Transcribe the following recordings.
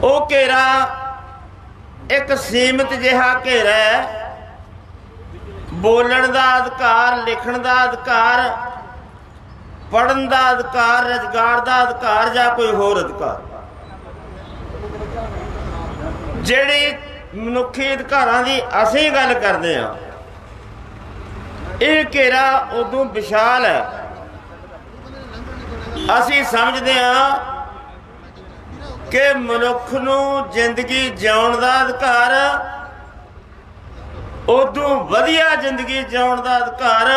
वो घेरा एक सीमित जिहा घेरा है। बोलण का अधिकार, लिखण का अधिकार, पढ़न का अधिकार, रोजगार का अधिकार या कोई होर अधिकार, जिहड़ी मनुखी अधिकारां दी असीं गल करदे हां, ये घेरा उदों विशाल है। असीं समझदे हां कि मनुख नूं जिंदगी जिउण दा अधिकार, उदों वधिया जिंदगी जिउण दा अधिकार,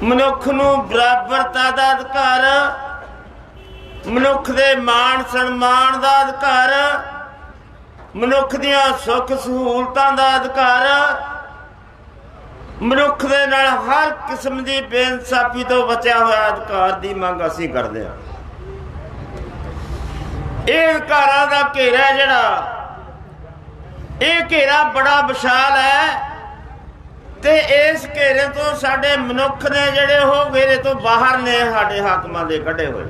मनुख नूं बराबरता दा अधिकार, मनुख दे मान सन्मान दा अधिकार, मनुख दियां सुख सहूलतां दा अधिकार, मनुख दे नाल हर किस्म की बेइंसाफी तो बचा हुआ अधिकार की मंग असीं करदे हां। ये अधिकारां दा घेरा जिहड़ा, ये घेरा बड़ा विशाल है ते इस घेरे तो साडे मनुख ने जिहड़े वो घेरे तो बाहर ने साडे हाकमां दे कढे होए।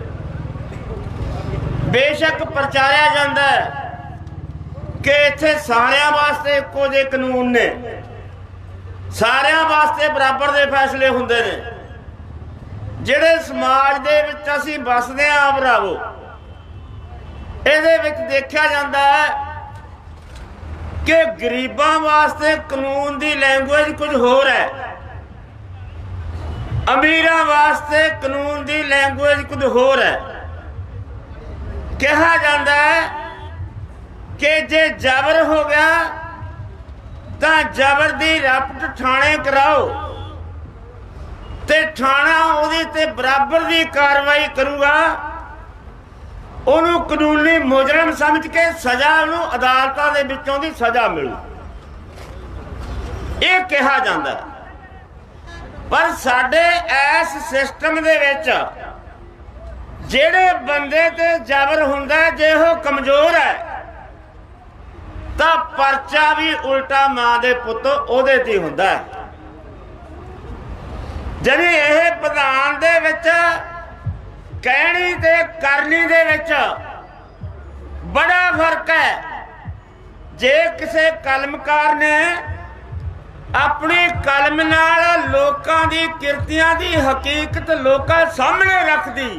बेशक प्रचारिया जांदा है कि इत्थे सारियां वास्ते इक्को जिहे कानून ने, सारियां वास्ते बराबर दे फैसले हुंदे ने। जिहड़े समाज दे विच असीं बसदे हां भरावो, इहदे विच देखिया जांदा है कि गरीबां वास्ते कानून की लैंगुएज कुछ होर है, अमीरां वास्ते कानून की लैंगुएज कुछ होर है। कहा जाता है कि जे जबर हो गया तो जबर की रपट थाने कराओ ते थाना उहदे ते बराबर की कार्रवाई करूगा, उन्होंने कानूनी मुजरम समझ के सजा उन्होंने अदालतों के विचों की सजा मिलू, ये कहा जाता है। पर साडे इस सिस्टम दे विच जेड़े बंदे ते जबर हुंदा जे वो कमजोर है तो परचा भी उल्टा मां दे पुत ओहदे ते हुंदा है। जिवें यह विधान दे विच कहनी ते करनी दे विच बड़ा फर्क है। जे किसी कलमकार ने अपनी कलम नाल लोकां दी किरतियां दी हकीकत लोकां सामने रख दी,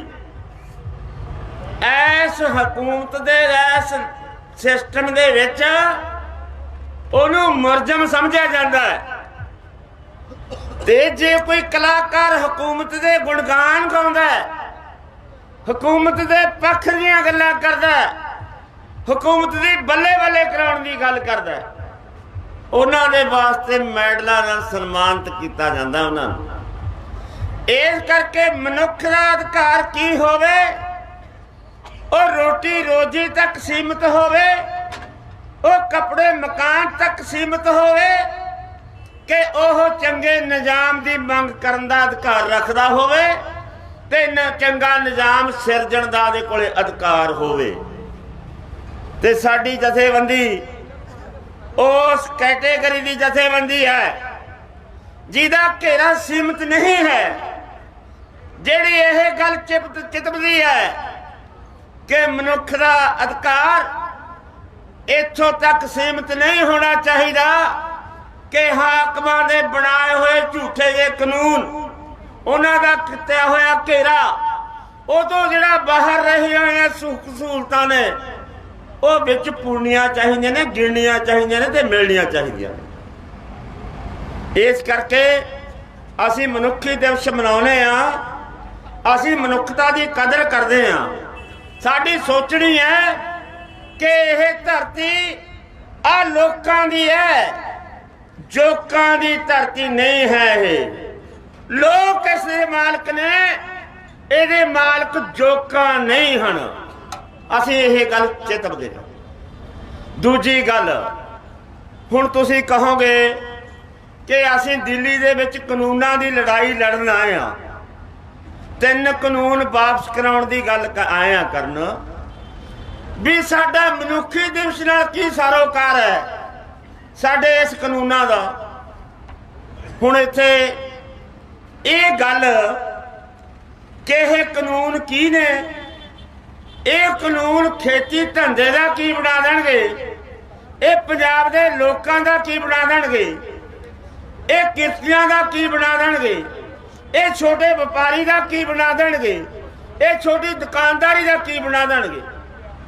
इस हुकूमत दे इस सिस्टम दे विच उहनूं मुलजम समझिया जांदा है। ते जे कोई कलाकार हुकूमत दे गुणगान गाउंदा है, हुकूमत दे पक्ष दीआं गल्लां करदा है, हुकूमत दी बल्ले बल्ले कराउण दी गल करदा है, उन्हां दे वास्ते मैडलां नाल सन्मानित कीता जांदा उन्हां नूं। इस करके मनुख दा अधिकार की होवे, और रोटी रोजी तक सीमित होवे, और कपड़े मकान तक सीमित होवे, कि ओह चंगे निजाम की मंग करन दा अधिकार रखदा होवे ते न चंगा निजाम सिरजण दा दे कोले अधिकार होवे। ते साडी जथेबंदी उस कैटेगरी की जथेबंदी है जिहदा घेरा सीमित नहीं है, जिहड़ी यह गल चितवदी है कि मनुख का अधिकार इत्थों तक सीमित नहीं होना चाहिए कि हाकमां दे बनाए हुए झूठे जे कानून, उन्हां दा कित्या होया घेरा, उदों जिहड़ा बाहर रही हुई सुख सहूलतां ने वो विच पूर्णियां चाहिए ने, गिणनियां चाहिए ने ते मिलनियां चाहिए। इस करके असीं मनुखी दिवस मनाउने आ, असीं मनुखता की कदर करते हैं। साडी सोचनी है कि यह धरती आ लोकां दी है, जोकां दी धरती नहीं है। ये लोक इसदे मालक ने, इहदे मालक जोकां नहीं हन। असीं यह गल चेतवदे हां। दूजी गल, हुण तुसीं कहोगे कि असीं दिल्ली दे विच कानूनां दी लड़ाई लड़न आए हां, 3 कानून वापस कराउण दी गल आए हां करन, भी साडा मनुखी दिवस नाल की सरोकार है साडे इस कानूनां दा। हुण इत्थे इह गल कि यह कानून की ने, ਇਹ ਕਾਨੂੰਨ ਖੇਤੀ ਧੰਦੇ ਦਾ ਕੀ ਬਣਾ ਦੇਣਗੇ, ਇਹ ਪੰਜਾਬ ਦੇ ਲੋਕਾਂ ਦਾ ਕੀ ਬਣਾ ਦੇਣਗੇ, ਇਹ ਕਿਰਤੀਆਂ ਦਾ ਕੀ ਬਣਾ ਦੇਣਗੇ, ਇਹ ਛੋਟੇ ਵਪਾਰੀ ਦਾ ਕੀ ਬਣਾ ਦੇਣਗੇ, ਇਹ ਛੋਟੀ ਦੁਕਾਨਦਾਰੀ ਦਾ ਕੀ ਬਣਾ ਦੇਣਗੇ।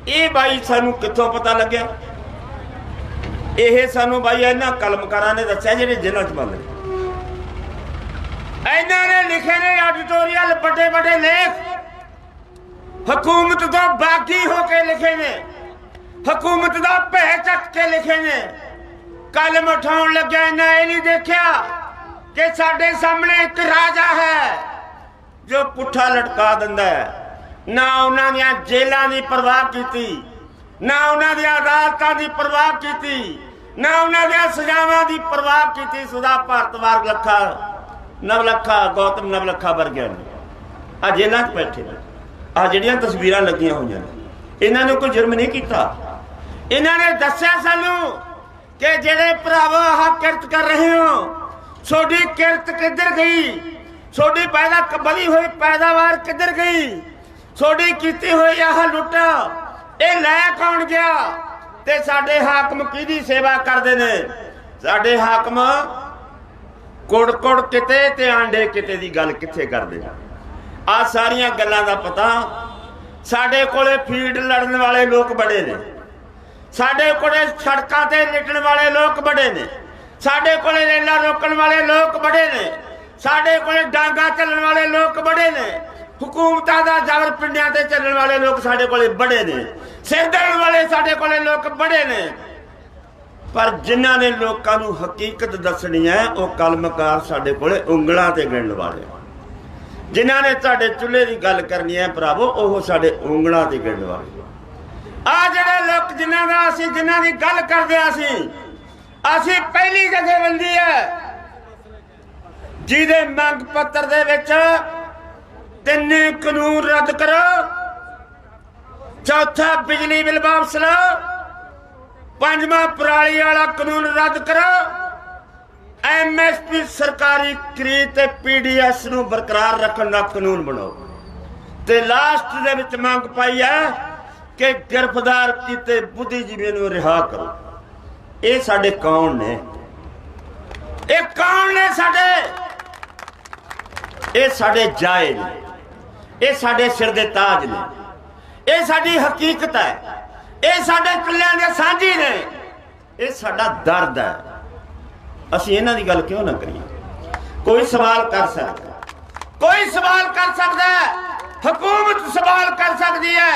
ਇਹ ਬਾਈ ਸਾਨੂੰ ਕਿੱਥੋਂ ਪਤਾ ਲੱਗਿਆ? ਇਹ ਸਾਨੂੰ ਬਾਈ ਇਹਨਾਂ ਕਲਮਕਾਰਾਂ ਨੇ ਦੱਸਿਆ ਜਿਹੜੇ ਜੇਲ੍ਹਾਂ 'ਚ ਬੰਦ ਨੇ। ਇਹਨਾਂ ਨੇ ਲਿਖੇ ਨੇ ਐਡੀਟੋਰੀਅਲ, ਵੱਡੇ ਵੱਡੇ ਲੇਖ ਹਕੂਮਤ ਤੋਂ ਬਾਗੀ ਹੋ ਕੇ ਲਿਖੇ ਨੇ, ਹਕੂਮਤ ਦਾ ਭੈ ਚੱਕ ਕੇ ਲਿਖੇ ਨੇ। ਕਲਮ ਉਠਾਉਣ ਲੱਗਿਆ ਇਹਨਾਂ ਇਹ ਨਹੀਂ ਦੇਖਿਆ ਕਿ ਸਾਡੇ ਸਾਹਮਣੇ ਇੱਕ ਰਾਜਾ ਹੈ ਜੋ ਪੁੱਠਾ ਲਟਕਾ ਦਿੰਦਾ ਹੈ। ਨਾ ਉਹਨਾਂ ਦੀਆਂ ਜੇਲਾਂ ਦੀ ਪਰਵਾਹ ਕੀਤੀ, ਨਾ ਉਹਨਾਂ ਦੀਆਂ ਅਦਾਲਤਾਂ ਦੀ ਪਰਵਾਹ ਕੀਤੀ, ਨਾ ਉਹਨਾਂ ਦੀਆਂ ਸਜ਼ਾਵਾਂ ਦੀ ਪਰਵਾਹ ਕੀਤੀ। ਸੁਦਾ ਭਾਰਤਵਾਰ ਲੱਖਾ ਨਵਲੱਖਾ, ਗੌਤਮ ਨਵਲੱਖਾ ਵਰਗਿਆਂ ਨੇ ਆ ਜੇਲਾਂ 'ਚ ਬੈਠੇ ਨੇ। ਆ ਜਿਹੜੀਆਂ ਤਸਵੀਰਾਂ ਲੱਗੀਆਂ ਹੋਈਆਂ ਨੇ, ਇਹਨਾਂ ਨੇ ਕੋਈ ਜੁਰਮ ਨਹੀਂ ਕੀਤਾ। ਇਹਨਾਂ ਨੇ ਦੱਸਿਆ ਸਾਨੂੰ ਕਿ ਜਿਹੜੇ ਭਰਾਵੋ ਆਹ ਕਿਰਤ ਕਰ ਰਹੇ ਹੋ, ਤੁਹਾਡੀ ਕਿਰਤ ਕਿੱਧਰ ਗਈ, ਤੁਹਾਡੀ ਵਧੀ ਹੋਈ ਪੈਦਾਵਾਰ ਕਿੱਧਰ ਗਈ, ਤੁਹਾਡੀ ਕੀਤੀ ਹੋਈ ਆਹ ਲੁੱਟ ਇਹ ਲੈ ਕੌਣ ਗਿਆ? ਤੇ ਸਾਡੇ ਹਾਕਮ ਕਿਹਦੀ ਸੇਵਾ ਕਰਦੇ ਨੇ? ਸਾਡੇ ਹਾਕਮ ਕੁੜ ਕਿਤੇ ਤੇ ਆਂਡੇ ਕਿਤੇ ਦੀ ਗੱਲ ਕਿੱਥੇ ਕਰਦੇ? ਆ ਸਾਰੀਆਂ ਗੱਲਾਂ ਦਾ ਪਤਾ ਸਾਡੇ ਕੋਲੇ ਫੀਲਡ ਲੜਨ ਵਾਲੇ ਲੋਕ ਬੜੇ ਨੇ, ਸਾਡੇ ਕੋਲੇ ਸੜਕਾਂ ਤੇ ਲਿਟਣ ਵਾਲੇ ਲੋਕ ਬੜੇ ਨੇ, ਸਾਡੇ ਕੋਲੇ ਰੇਲਾਂ ਰੋਕਣ ਵਾਲੇ ਲੋਕ ਬੜੇ ਨੇ, ਸਾਡੇ ਕੋਲੇ ਡਾਂਗਾ ਚੱਲਣ ਵਾਲੇ ਲੋਕ ਬੜੇ ਨੇ, हुकूमतां दा जबर पिंडियां ते चलण वाले लोग साडे कोले बड़े ने, सिर देण वाले साडे कोले लोग बड़े ने। पर जिन्हां ने लोकां नूं हकीकत दसनी है वो कलमकार साडे कोले उंगलां ते गिणन वाले। जिन्हां ने तुहाडे चुल्हे दी गल करनी है भरावो ओह साडे उंगलां ते गिणन वाले। आ जिहड़े लोग जिन्हां दा असीं जिन्हां दी गल करदे असीं पहली जथेबंदी है जिहदे मंग पत्र दे विच 3 कानून रद्द करो, चौथा बिजली बिल वापस लो, 5वां पराली वाला कानून रद्द करो, MSP सरकारी खरीद ते PDS नूं बरकरार रखने का कानून बनाओ, ते लास्ट दे विच मंग पाई है कि गिरफ्तार कीते बुद्धिजीवी नूं रिहा करो। ये साडे कौन ने? ये कौन ने साडे? ये साडे जाए ने, ये साडे सिर दे ताज ने, ये साडी हकीकत है, ये साडे चुल्लियां दे सांझी ने, ये साडा दर्द है। असीं इन्हां दी गल क्यों ना करिए? कोई सवाल कर सकदा, कोई सवाल कर सकदा है, हुकूमत सवाल कर सकदी है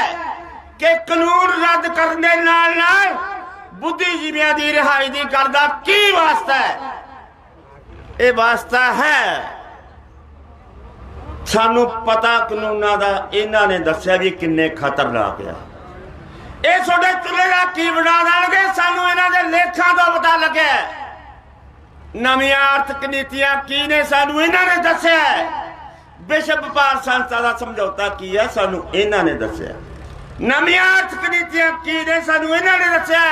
कि कानून रद्द करने नाल नाल बुद्धिजीवियों की रिहाई की गल दा की वास्ता है? ये वास्ता है सानू पता कानूनां दा। इन्हां ने दस्सिया भी किन्ने खतरनाक है। ये तुहाडे चुल्हे दा की बना देणगे? सानू इन्हां दे लेखां दा पता लगे। नवीं आर्थिक नीतियां की ने सानू इन्हां ने दस्सिया। विश्व व्यापार संस्था दा समझौता की है सानू इन्हां ने दस्सिया। नवीं आर्थिक नीतियां की ने सानू इन्हां ने दस्सिया।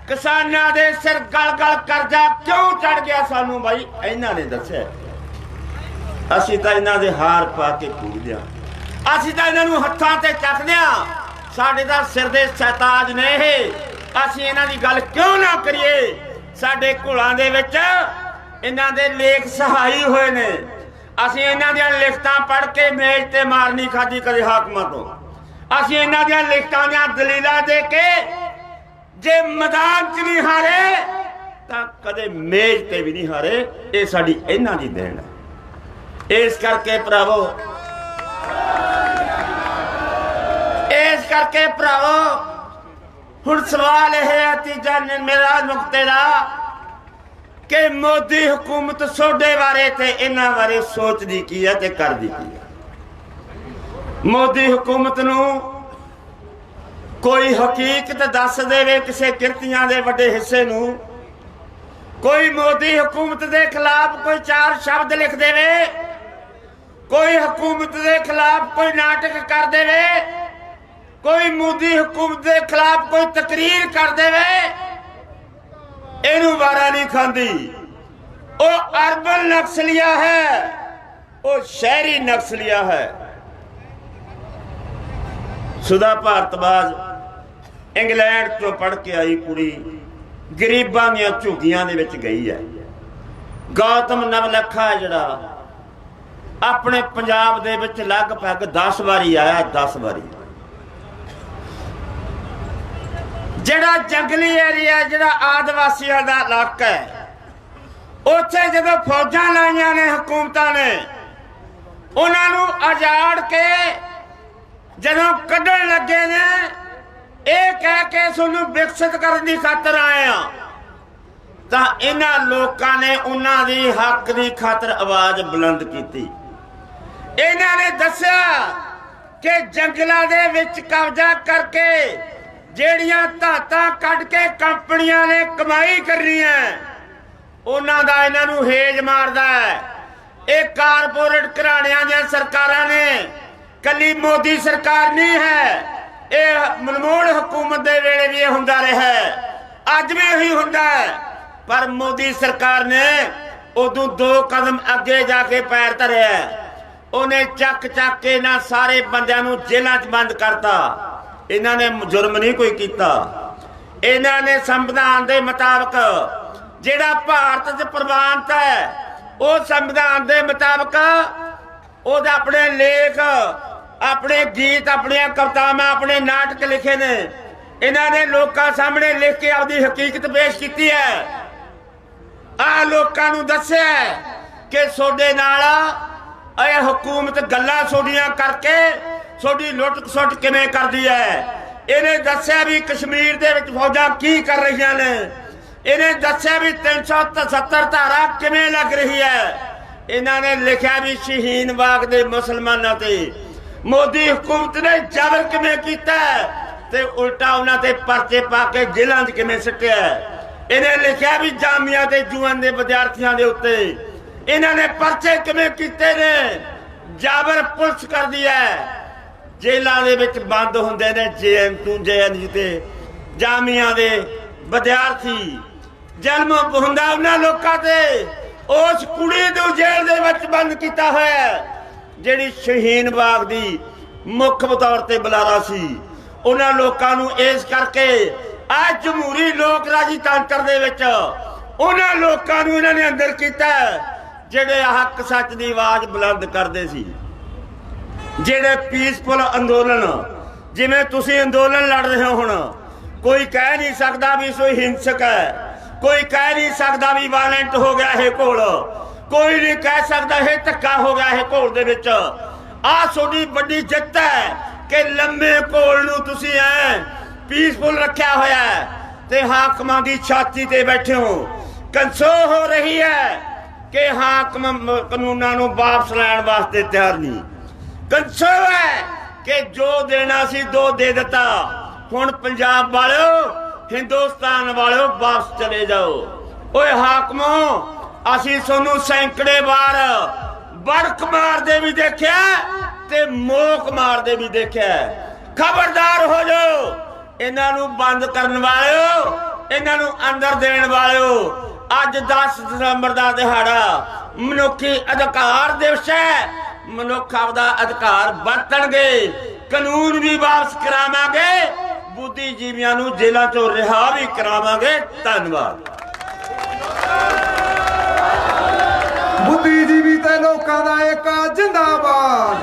किसानां दे सिर गल गल करजा क्यों चढ़ गया सानू भाई इन्हां ने दस्सिया। असीं तां इन्हां दे हार पा के पूजदे हां, असीं तां इन्हां नूं हत्थां ते चकदे हां। साडे तां सिर दे सरताज ने इह। असीं इन्हां दी गल क्यों ना करिए? साडे घुलां दे विच इन्हां दे लेख सहाई होए ने। असीं इन्हां दियां लिखतां पढ़ के मेज ते मार नहीं खाधी कदे हाकमां तों। असीं इन्हां दियां लिखतां दियां दलीलां दे के जे मैदान च नहीं हारे तां कदे मेज ते भी नहीं हारे। ये साडी इन्हां दी देन है। इस करके भरावो, इस करके भरावो हुण सवाल यह है तीजा मेरा नुकते दा कि मोदी हुकूमत सोडे बारे ते इन्हां बारे सोचदी की है ते करदी की है? मोदी हुकूमत नूं कोई हकीकत दस देवे किसी किरतियां दे वड्डे हिस्से नूं, कोई मोदी हुकूमत दे खिलाफ कोई 4 शब्द लिख देवे, कोई हुकूमत दे खिलाफ कोई नाटक कर देवे, कोई मोदी हुकूमत के खिलाफ कोई तकरीर कर देवे, इनू वारा नहीं खांदी। वो अर्बन नक्सलिया है, वो शहरी नक्सलिया है। सुधा भारद्वाज इंग्लैंड तो पढ़ के आई कुड़ी गरीबां दी झुग्गियां दे विच गई है। गौतम नवलखा जिहड़ा अपने पंजाब दे विच लगभग 10 वारी आया, 10 वारी। जिहड़ा जंगली एरिया जिहड़ा आदिवासियों का इलाका है, उत्थे जदों फौजां लाइयां ने हुकूमतां ने, उन्हां नूं आजाड़ के जदों कड्ढण लगे ने, ये कह के तुहानूं विकसित करने की खातर आए आ, तां इन्हां लोकां ने उन्हां दी हक की खातर आवाज़ बुलंद की। इन्हां ने दस्सिया कि जंगलां दे विच कब्जा करके ਜਿਹੜੀਆਂ ਧਾਤਾਂ ਕੱਢ ਕੇ ਕੰਪਨੀਆਂ ਨੇ ਕਮਾਈ ਕਰਨੀ ਹੈ, ਉਹਨਾਂ ਦਾ ਇਹਨਾਂ ਨੂੰ ਹੇਜ ਮਾਰਦਾ ਹੈ। ਇਹ ਕਾਰਪੋਰੇਟ ਘਰਾਣਿਆਂ ਦੀਆਂ ਸਰਕਾਰਾਂ ਨੇ, ਕੱਲੀ ਮੋਦੀ ਸਰਕਾਰ ਨਹੀਂ ਹੈ, ਇਹ ਮਨਮੋਹਨ ਹੁਕੂਮਤ ਦੇ ਵੇਲੇ ਵੀ ਇਹ ਹੁੰਦਾ ਰਿਹਾ, ਅੱਜ ਵੀ ਇਹੀ ਹੁੰਦਾ ਹੈ। ਪਰ ਮੋਦੀ ਸਰਕਾਰ ਨੇ ਉਦੋਂ 2 ਕਦਮ ਅੱਗੇ ਜਾ ਕੇ ਪੈਰ ਧਰਿਆ। ਉਹਨੇ ਚੱਕ ਕੇ ਇਹਨਾਂ ਸਾਰੇ ਬੰਦਿਆਂ ਨੂੰ ਜੇਲ੍ਹਾਂ 'ਚ ਬੰਦ ਕਰਤਾ। इन्हां ने जुर्म नहीं कोई कीता। इन्हां ने संविधान के मुताबिक जिहड़ा भारत च प्रवानत है, वो संविधान के मुताबिक उहदे अपने लेख, अपने गीत, अपनी कवितावां, अपने नाटक लिखे ने। इन्हां ने लोकां सामने लिख के अपनी हकीकत पेश की है। आ लोकां नूं दस्सिया कि सोडे नाल ਇਹ हुकूमत गल्लां सोडियां करके सोडी लुट खसुट किवें करदी है। इन्हें दस्सिया भी कश्मीर दे विच फौजां की कर रही ने। इन्हें दस्सिया भी 377 धारा किवें लग रही है। इन्हां ने लिखिया भी शहीन बाग दे मुसलमानां ते मोदी हुकूमत ने जबर किवें कीता ते उल्टा उन्हां ते परचे पा के जेलां 'च किवें सिट्टिया। इन्हें लिखिया भी जामिया ते जूअन दे विद्यार्थियों दे उत्ते इन्हां ने परचे किवें कीते ने, जाबर पुलिस कर दी है। जेलों दे विच बंद हुंदे ने JN2 JNU ते जामिया दे विद्यार्थी। जन्म हुंदा उन्हां लोकां ते उस कुड़ी नूं जेल दे विच बंद कीता होया जिहड़ी शहीन बाग दी मुख तौर ते बुलारा सी। उन्हां लोकां नूं इस करके आ जमहूरी लोक राजी तंत्र दे विच उन्हां लोकां नूं इन्हां ने अंदर कीता ਜਿਹੜੇ हक सच की आवाज़ बुलंद करते सी, ਜਿਹੜੇ पीसफुल अंदोलन जिमें तुसीं अंदोलन लड़ रहे हो। हुण कोई कह नहीं सकता भी कोई हिंसक है, कोई कह नहीं सकता भी वायलेंट हो गया है घोल, कोई नहीं कह सकता है धक्का हो गया है घोल दे विच। आ सोडी बड़ी जित है कि लंबे घोल नूं तुसीं पीसफुल रखा होया ते हाकमां दी छाती ते बैठे हो। कंसो हो रही है कि हाकम कानूनों नूं वापस लैण वास्ते तैयार नहीं। कंसो है कि जो देना सी 2 दे दिता। हुण पंजाब वालों, हिंदुस्तान वालों वापस चले जाओ। ओए हाकमों, असीं सोनू सैकड़े बार बड़क मारदे भी देखिया ते मोक मारदे भी देखिया। खबरदार हो जाओ। इन्हां नूं बंद करन वालिओ, इन्हां नूं अंदर देण वालिओ। अज 10 दिसंबर का दिहाड़ा मनुखी अधिकार दिवस है। मनुख आपदा अधिकार बरतणगे, कानून भी वापस करावांगे, बुद्धिजीवियों नूं जेलों चों रिहा भी करावांगे। धन्यवाद। बुद्धिजीवी ते लोकां दा एक जिंदाबाद।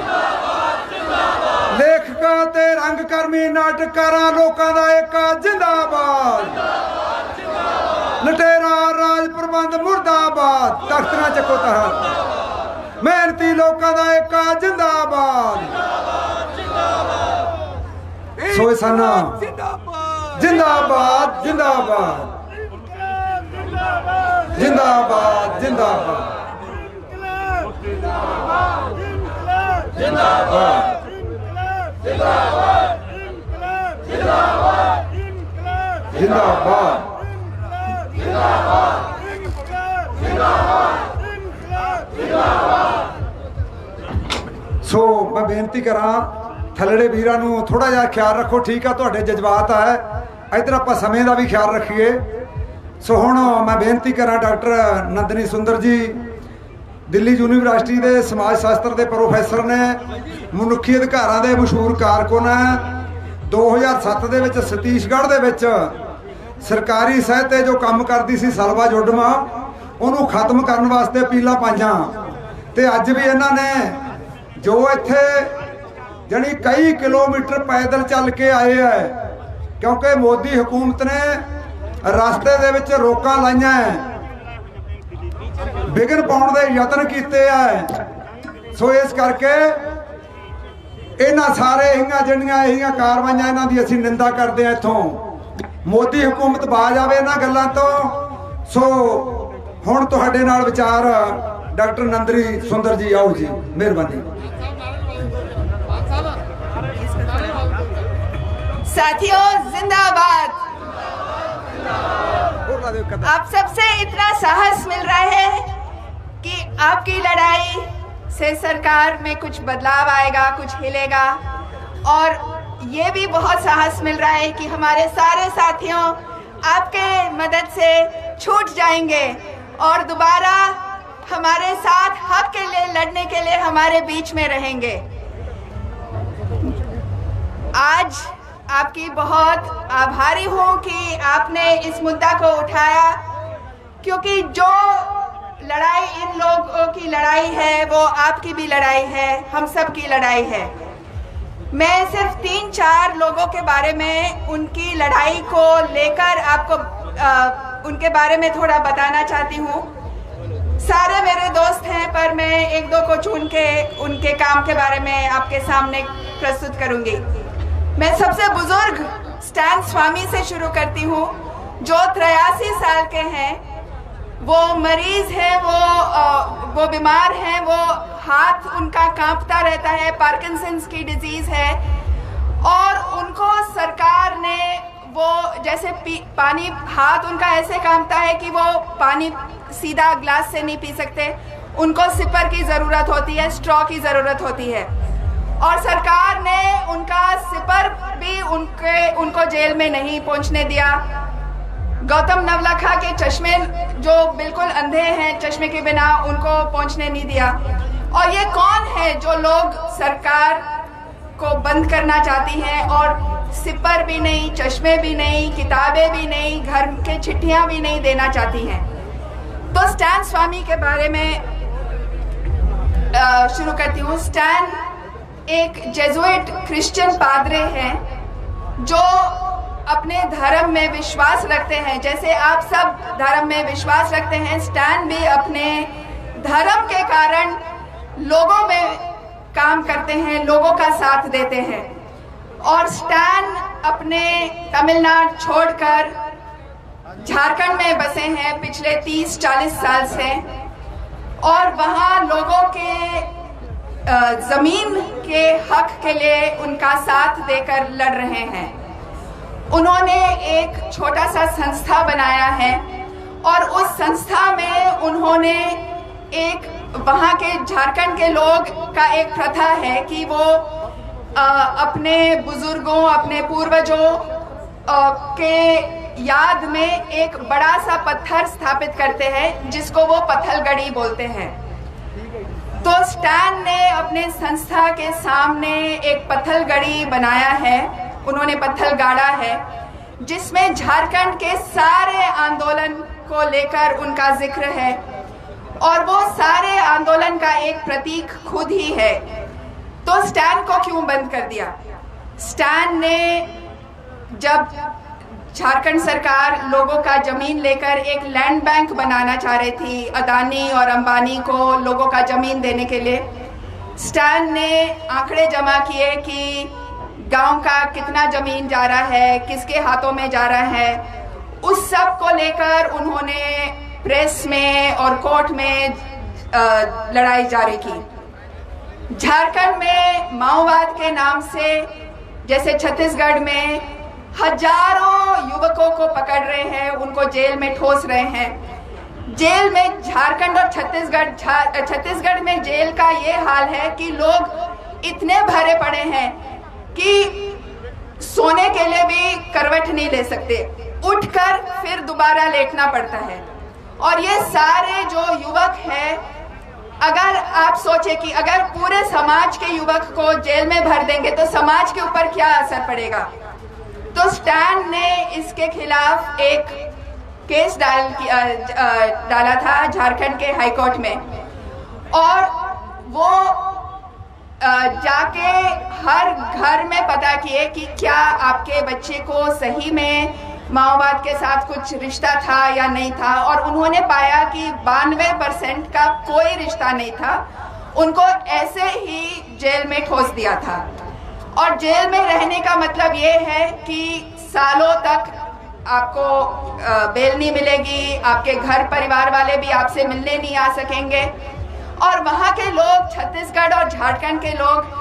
लेखकां ते रंगकर्मी नाटककारां लोकां दा एक जिंदाबाद। लटेरा राज प्रबंध मुर्दाबाद। तख्त ना चको तहत मेहनती लोकां दा एक जिंदाबाद। सोए सना जिंदाबाद जिंदाबाद जिंदाबाद जिंदाबाद जिंदाबाद। सो मैं बेनती करा थलड़े वीरां नूं थोड़ा जिहा ख्याल रखो। ठीक है, तुहाडे जज्बात है, इधर आपां समय का भी ख्याल रखिए। सो हुण मैं बेनती करा डॉक्टर नंदनी सुंदर जी दिल्ली यूनिवर्सिटी के समाज शास्त्र के प्रोफैसर ने, मनुखी अधिकारां के मशहूर कारकुन है। 2007 ਦੇ ਵਿੱਚ ਸਤੀਸ਼ਗੜ੍ਹ ਦੇ ਵਿੱਚ ਸਰਕਾਰੀ ਸਹਿਤ ਤੇ ਜੋ ਕੰਮ ਕਰਦੀ ਸੀ ਸਲਵਾ ਜੁੱਡਮਾ, ਉਹਨੂੰ ਖਤਮ ਕਰਨ ਵਾਸਤੇ ਅਪੀਲਾਂ ਪਾਈਆਂ। ਤੇ ਅੱਜ ਵੀ ਇਹਨਾਂ ਨੇ ਜੋ ਇੱਥੇ ਜਾਣੀ ਕਈ ਕਿਲੋਮੀਟਰ ਪੈਦਲ ਚੱਲ ਕੇ ਆਏ ਹੈ, ਕਿਉਂਕਿ ਮੋਦੀ ਹਕੂਮਤ ਨੇ ਰਸਤੇ ਦੇ ਵਿੱਚ ਰੋਕਾਂ ਲਾਈਆਂ, ਵਿਘਨ ਪਾਉਣ ਦੇ ਯਤਨ ਕੀਤੇ ਆ। ਸੋ ਇਸ ਕਰਕੇ ਇਹਨਾਂ ਸਾਰੇ ਜਿਹੜੀਆਂ ਕਾਰਵਾਈਆਂ ਇਹਨਾਂ ਦੀ ਅਸੀਂ ਨਿੰਦਾ ਕਰਦੇ ਹਾਂ। ਇੱਥੋਂ ਮੋਦੀ ਹਕੂਮਤ ਬਾਜ ਆਵੇ ਇਹਨਾਂ ਗੱਲਾਂ ਤੋਂ। ਸੋ ਹੁਣ ਤੁਹਾਡੇ ਨਾਲ ਵਿਚਾਰ ਡਾਕਟਰ ਨੰਦਰੀ ਸੁੰਦਰ ਜੀ, ਆਓ ਜੀ, ਮਿਹਰਬਾਨੀ। साथियों जिंदाबाद। आप सबसे इतना साहस मिल रहा है कि आपकी लड़ाई से सरकार में कुछ बदलाव आएगा, कुछ हिलेगा, और ये भी बहुत साहस मिल रहा है कि हमारे सारे साथियों आपके मदद से छूट जाएंगे और दोबारा हमारे साथ हक के लिए लड़ने के लिए हमारे बीच में रहेंगे। आज आपकी बहुत आभारी हूँ कि आपने इस मुद्दा को उठाया, क्योंकि जो लड़ाई इन लोगों की लड़ाई है वो आपकी भी लड़ाई है, हम सब की लड़ाई है। मैं सिर्फ 3-4 लोगों के बारे में उनकी लड़ाई को लेकर आपको उनके बारे में थोड़ा बताना चाहती हूँ। सारे मेरे दोस्त हैं, पर मैं 1-2 को चुन के उनके काम के बारे में आपके सामने प्रस्तुत करूँगी। मैं सबसे बुजुर्ग स्टैन स्वामी से शुरू करती हूँ, जो 83 साल के हैं। वो मरीज है, वो बीमार हैं, वो हाथ उनका कांपता रहता है, पार्किंसंस की डिजीज है, और उनको सरकार ने वो जैसे पानी, हाथ उनका ऐसे कांपता है कि वो पानी सीधा ग्लास से नहीं पी सकते, उनको सिपर की ज़रूरत होती है, स्ट्रॉ की ज़रूरत होती है। और सरकार ने उनका सिपर भी उनको जेल में नहीं पहुंचने दिया। गौतम नवलखा के चश्मे, जो बिल्कुल अंधे हैं चश्मे के बिना, उनको पहुंचने नहीं दिया। और ये कौन है जो लोग सरकार को बंद करना चाहती हैं और सिपर भी नहीं, चश्मे भी नहीं, किताबें भी नहीं, घर के चिट्ठियां भी नहीं देना चाहती हैं। तो स्टैन स्वामी के बारे में शुरू करती हूँ। स्टैन एक जेजुइट क्रिश्चियन पादरे हैं जो अपने धर्म में विश्वास रखते हैं, जैसे आप सब धर्म में विश्वास रखते हैं। स्टैन भी अपने धर्म के कारण लोगों में काम करते हैं, लोगों का साथ देते हैं। और स्टैन अपने तमिलनाडु छोड़कर झारखंड में बसे हैं पिछले 30-40 साल से, और वहाँ लोगों के जमीन के हक के लिए उनका साथ देकर लड़ रहे हैं। उन्होंने एक छोटा सा संस्था बनाया है, और उस संस्था में उन्होंने एक, वहाँ के झारखंड के लोग का एक प्रथा है कि वो अपने बुजुर्गों, अपने पूर्वजों के याद में एक बड़ा सा पत्थर स्थापित करते हैं, जिसको वो पत्थलगड़ी बोलते हैं। तो स्टैन ने अपने संस्था के सामने एक पत्थलगड़ी बनाया है, उन्होंने पत्थल गाड़ा है, जिसमें झारखंड के सारे आंदोलन को लेकर उनका जिक्र है, और वो सारे आंदोलन का एक प्रतीक खुद ही है। तो स्टैन को क्यों बंद कर दिया? स्टैन ने जब झारखंड सरकार लोगों का जमीन लेकर एक लैंड बैंक बनाना चाह रही थी, अदानी और अंबानी को लोगों का जमीन देने के लिए, स्टैन ने आंकड़े जमा किए कि गांव का कितना जमीन जा रहा है, किसके हाथों में जा रहा है। उस सब को लेकर उन्होंने प्रेस में और कोर्ट में लड़ाई जारी की। झारखंड में माओवाद के नाम से, जैसे छत्तीसगढ़ में हजारों युवकों को पकड़ रहे हैं, उनको जेल में ठोस रहे हैं। जेल में झारखंड और छत्तीसगढ़ में जेल का ये हाल है कि लोग इतने भरे पड़े हैं कि सोने के लिए भी करवट नहीं ले सकते, उठकर फिर दोबारा लेटना पड़ता है। और ये सारे जो युवक हैं, अगर आप सोचें कि अगर पूरे समाज के युवक को जेल में भर देंगे तो समाज के ऊपर क्या असर पड़ेगा। तो स्टैन ने इसके खिलाफ एक केस डाला था झारखंड के हाई कोर्ट में, और वो जाके हर घर में पता किए कि क्या आपके बच्चे को सही में माओवाद के साथ कुछ रिश्ता था या नहीं था, और उन्होंने पाया कि 92% का कोई रिश्ता नहीं था। उनको ऐसे ही जेल में ठोस दिया था, और जेल में रहने का मतलब ये है कि सालों तक आपको बेल नहीं मिलेगी, आपके घर परिवार वाले भी आपसे मिलने नहीं आ सकेंगे। और वहाँ के लोग, छत्तीसगढ़ और झारखंड के लोग,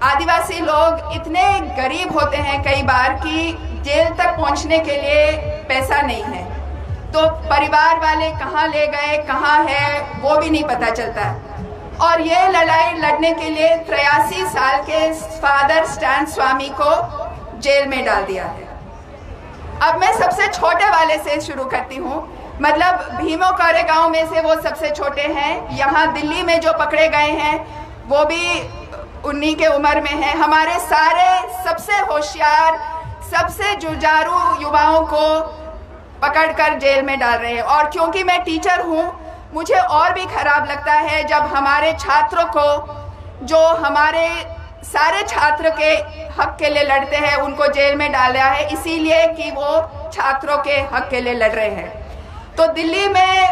आदिवासी लोग इतने गरीब होते हैं कई बार कि जेल तक पहुँचने के लिए पैसा नहीं है, तो परिवार वाले कहाँ ले गए, कहाँ है, वो भी नहीं पता चलता। और ये लड़ाई लड़ने के लिए 83 साल के फादर स्टैन स्वामी को जेल में डाल दिया है। अब मैं सबसे छोटे वाले से शुरू करती हूँ, मतलब भीमो कोरेगांव में से वो सबसे छोटे हैं। यहाँ दिल्ली में जो पकड़े गए हैं वो भी उन्हीं के उम्र में हैं। हमारे सारे सबसे होशियार, सबसे जुझारू युवाओं को पकड़कर जेल में डाल रहे हैं। और क्योंकि मैं टीचर हूँ, मुझे और भी खराब लगता है जब हमारे छात्रों को, जो हमारे सारे छात्र के हक के लिए लड़ते हैं, उनको जेल में डाला है इसीलिए कि वो छात्रों के हक के लिए लड़ रहे हैं। तो दिल्ली में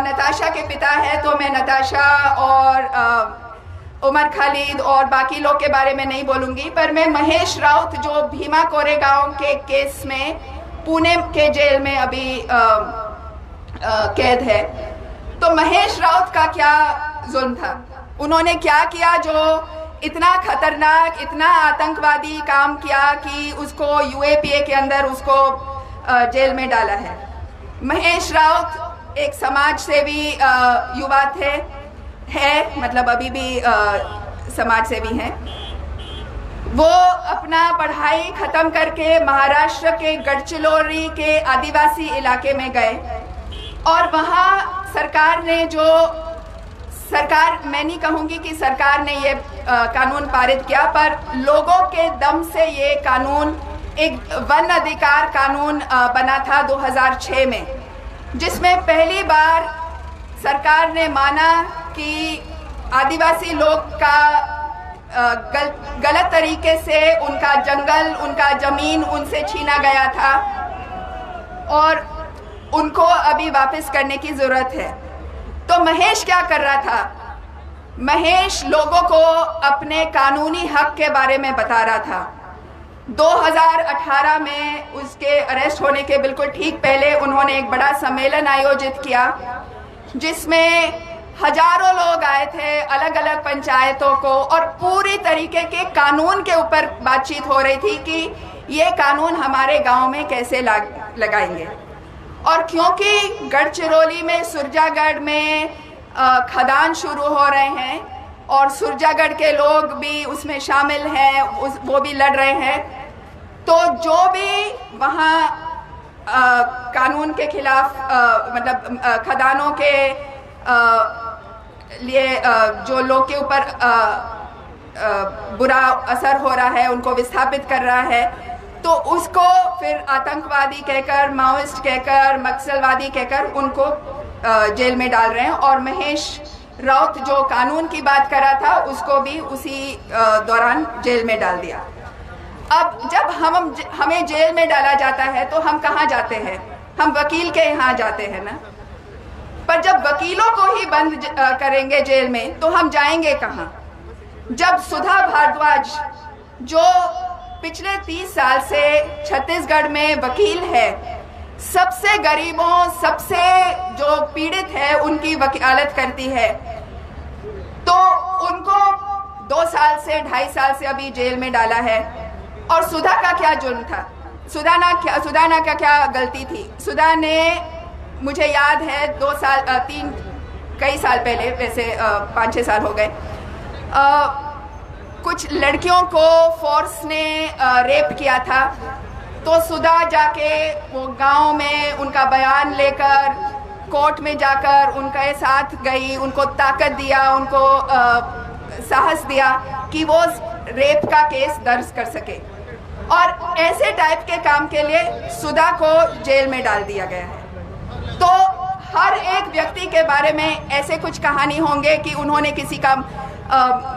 नताशा के पिता है, तो मैं नताशा और उमर खालिद और बाकी लोग के बारे में नहीं बोलूँगी, पर मैं महेश राउत जो भीमा कोरेगांव के केस में पुणे के जेल में अभी कैद है, तो महेश राउत का क्या जुल्म था, उन्होंने क्या किया जो इतना खतरनाक, इतना आतंकवादी काम किया कि उसको यूएपीए के अंदर उसको जेल में डाला है। महेश राउत एक समाज सेवी युवा मतलब अभी भी समाज सेवी हैं। वो अपना पढ़ाई खत्म करके महाराष्ट्र के गढ़चिरौली के आदिवासी इलाके में गए, और वहाँ सरकार ने मैं नहीं कहूँगी कि सरकार ने ये कानून पारित किया, पर लोगों के दम से ये कानून, एक वन अधिकार कानून बना था 2006 में, जिसमें पहली बार सरकार ने माना कि आदिवासी लोग का गलत तरीके से उनका जंगल, उनका जमीन उनसे छीना गया था और उनको अभी वापस करने की जरूरत है। तो महेश क्या कर रहा था? महेश लोगों को अपने कानूनी हक के बारे में बता रहा था। 2018 में उसके अरेस्ट होने के बिल्कुल ठीक पहले उन्होंने एक बड़ा सम्मेलन आयोजित किया, जिसमें हजारों लोग आए थे, अलग अलग पंचायतों को, और पूरी तरीके के कानून के ऊपर बातचीत हो रही थी कि ये कानून हमारे गांव में कैसे लगाएंगे। और क्योंकि गढ़चिरौली में, सुरजागढ़ में खदान शुरू हो रहे हैं और सुरजागढ़ के लोग भी उसमें शामिल हैं, वो भी लड़ रहे हैं, तो जो भी वहाँ कानून के खिलाफ मतलब खदानों के लिए जो लोग के ऊपर बुरा असर हो रहा है, उनको विस्थापित कर रहा है, तो उसको फिर आतंकवादी कहकर, माओइस्ट कहकर, नक्सलवादी कहकर उनको जेल में डाल रहे हैं। और महेश राउत जो कानून की बात कर रहा था, उसको भी उसी दौरान जेल में डाल दिया। अब जब हमें जेल में डाला जाता है तो हम कहाँ जाते हैं? हम वकील के यहाँ जाते हैं ना। पर जब वकीलों को ही बंद करेंगे जेल में, तो हम जाएंगे कहाँ? जब सुधा भारद्वाज जो पिछले 30 साल से छत्तीसगढ़ में वकील है, सबसे गरीबों, सबसे जो पीड़ित है, उनकी वकालत करती है, तो उनको 2 साल से 2.5 साल से अभी जेल में डाला है। और सुधा का क्या जुर्म था? सुधा का क्या गलती थी? सुधा ने, मुझे याद है 2 साल, कई साल पहले, वैसे 5-6 साल हो गए, कुछ लड़कियों को फोर्स ने रेप किया था। तो सुधा जाके वो गांव में उनका बयान लेकर, कोर्ट में जाकर उनके साथ गई, उनको ताकत दिया, उनको साहस दिया कि वो रेप का केस दर्ज कर सके। और ऐसे टाइप के काम के लिए सुधा को जेल में डाल दिया गया है। तो हर एक व्यक्ति के बारे में ऐसे कुछ कहानी होंगे कि उन्होंने किसी का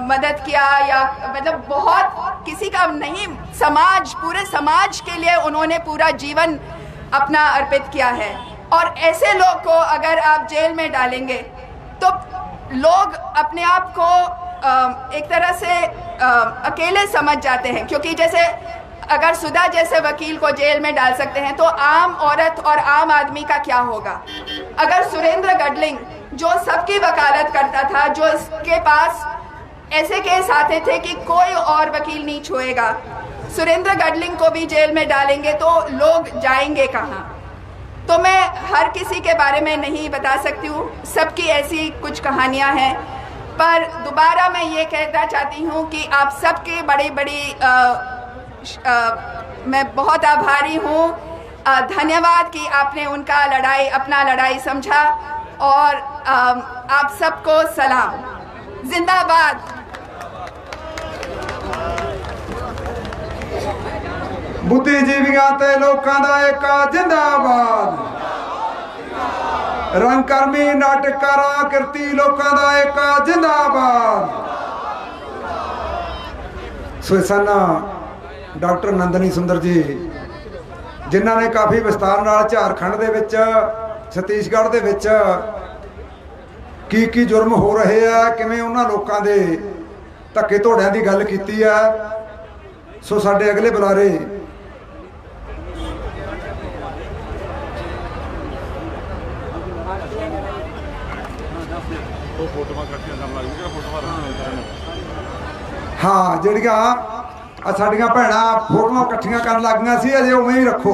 मदद किया या मतलब बहुत किसी का नहीं, समाज, पूरे समाज के लिए उन्होंने पूरा जीवन अपना अर्पित किया है। और ऐसे लोग को अगर आप जेल में डालेंगे तो लोग अपने आप को एक तरह से अकेले समझ जाते हैं, क्योंकि जैसे अगर सुधा जैसे वकील को जेल में डाल सकते हैं तो आम औरत और आम आदमी का क्या होगा। अगर सुरेंद्र गडलिंग जो सबकी वकालत करता था, जो इसके पास ऐसे केस आते थे कि कोई और वकील नहीं छुएगा, सुरेंद्र गडलिंग को भी जेल में डालेंगे तो लोग जाएंगे कहाँ। तो मैं हर किसी के बारे में नहीं बता सकती हूँ, सबकी ऐसी कुछ कहानियाँ हैं। पर दोबारा मैं ये कहना चाहती हूँ कि आप सबके बड़ी मैं बहुत आभारी हूँ। धन्यवाद कि आपने उनका लड़ाई, अपना लड़ाई समझा। और आप सबको सलाम, जिंदाबाद। बुद्धिजीवियों ते लोकां दा एका जिंदाबाद। रंगकर्मी नाटककारां किरती लोकां दा एका जिंदाबाद। सो सन डॉक्टर नंदनी सुंदर जी, जिन्हां ने काफ़ी विस्तार नाल झारखंड दे विच, छत्तीसगढ़ दे विच की जुर्म हो रहे आ, किवें उन्हां लोकां दे धक्के धोड़िਆਂ दी गल कीती है। सो साडे अगले बुलारे हाँ ਜਿਹੜੀਆਂ ਸਾਡੀਆਂ ਭੈਣਾਂ ਫੋਟੋਆਂ ਇਕੱਠੀਆਂ ਕਰਨ ਲੱਗ ਗਈਆਂ ਸੀ, ਅਜੇ ਉਵੇਂ ਹੀ ਰੱਖੋ,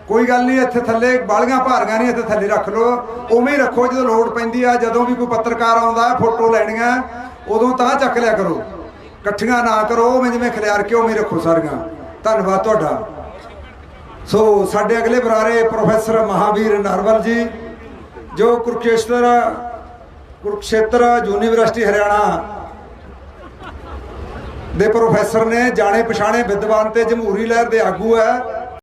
ਕੋਈ ਗੱਲ ਨਹੀਂ। ਇੱਥੇ ਥੱਲੇ ਬਾਲੀਆਂ ਭਾਰੀਆਂ ਨਹੀਂ, ਇੱਥੇ ਥੱਲੇ ਰੱਖ ਲਓ, ਉਵੇਂ ਹੀ ਰੱਖੋ। ਜਦੋਂ ਲੋੜ ਪੈਂਦੀ ਆ, ਜਦੋਂ ਵੀ ਕੋਈ ਪੱਤਰਕਾਰ ਆਉਂਦਾ ਫੋਟੋ ਲੈਣੀਆਂ, ਉਦੋਂ ਤਾਂ ਚੱਕ ਲਿਆ ਕਰੋ, ਇਕੱਠੀਆਂ ਨਾ ਕਰੋ। ਉਵੇਂ ਜਿਵੇਂ ਖਿਲਾਰ ਕੇ ਉਵੇਂ ਰੱਖੋ ਸਾਰੀਆਂ। ਧੰਨਵਾਦ ਤੁਹਾਡਾ। ਸੋ ਸਾਡੇ ਅਗਲੇ ਬੁਲਾਰੇ ਪ੍ਰੋਫੈਸਰ ਮਹਾਵੀਰ ਨਰਵਲ ਜੀ, ਜੋ ਕੁਰੂਕਸ਼ੇਤਰ ਯੂਨੀਵਰਸਿਟੀ ਹਰਿਆਣਾ ਦੇ ਪ੍ਰੋਫੈਸਰ ਨੇ, ਜਾਣੇ ਪਛਾਣੇ ਵਿਦਵਾਨ ਤੇ ਜਮਹੂਰੀ ਲਹਿਰ ਦੇ ਆਗੂ ਹੈ।